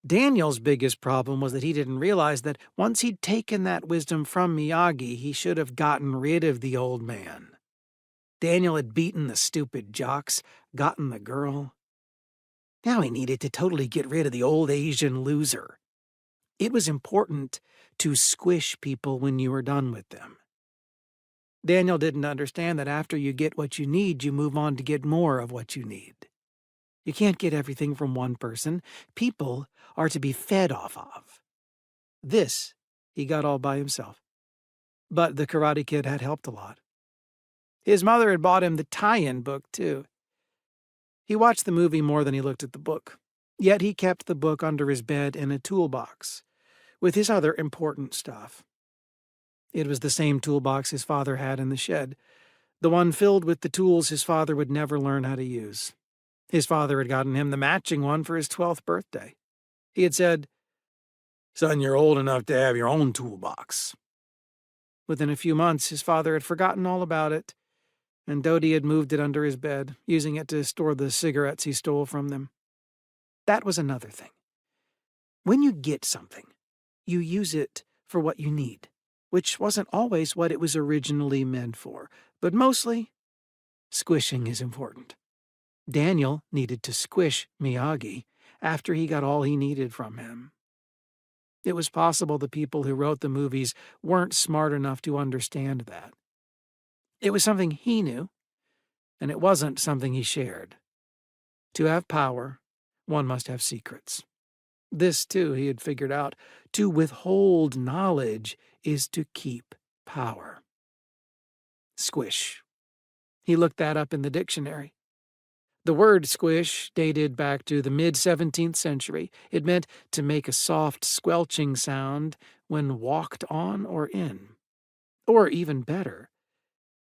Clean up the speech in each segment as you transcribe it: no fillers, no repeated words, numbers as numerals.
Daniel's biggest problem was that he didn't realize that once he'd taken that wisdom from Miyagi, he should have gotten rid of the old man. Daniel had beaten the stupid jocks, gotten the girl. Now he needed to totally get rid of the old Asian loser. It was important to squish people when you were done with them. Daniel didn't understand that after you get what you need, you move on to get more of what you need. You can't get everything from one person. People are to be fed off of. This he got all by himself. But the Karate Kid had helped a lot. His mother had bought him the tie-in book, too. He watched the movie more than he looked at the book, yet he kept the book under his bed in a toolbox, with his other important stuff. It was the same toolbox his father had in the shed, the one filled with the tools his father would never learn how to use. His father had gotten him the matching one for his 12th birthday. He had said, "Son, you're old enough to have your own toolbox." Within a few months, his father had forgotten all about it, and Doughty had moved it under his bed, using it to store the cigarettes he stole from them. That was another thing. When you get something, you use it for what you need, which wasn't always what it was originally meant for, but mostly, squishing is important. Daniel needed to squish Miyagi after he got all he needed from him. It was possible the people who wrote the movies weren't smart enough to understand that. It was something he knew, and it wasn't something he shared. To have power, one must have secrets. This, too, he had figured out. To withhold knowledge is to keep power. Squish. He looked that up in the dictionary. The word squish dated back to the mid-17th century. It meant to make a soft, squelching sound when walked on or in. Or even better,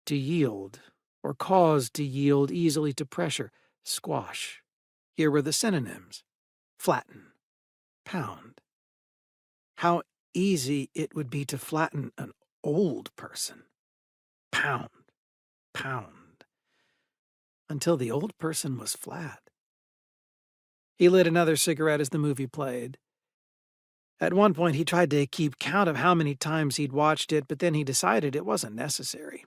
to yield, or cause to yield easily to pressure, squash. Here were the synonyms: flatten, pound. How easy it would be to flatten an old person. Pound, pound, until the old person was flat. He lit another cigarette as the movie played. At one point, he tried to keep count of how many times he'd watched it, but then he decided it wasn't necessary.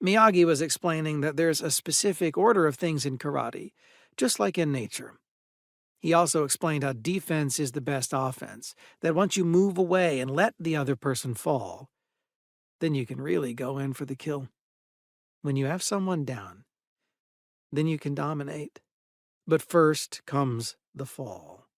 Miyagi was explaining that there's a specific order of things in karate, just like in nature. He also explained how defense is the best offense, that once you move away and let the other person fall, then you can really go in for the kill. When you have someone down, then you can dominate. But first comes the fall.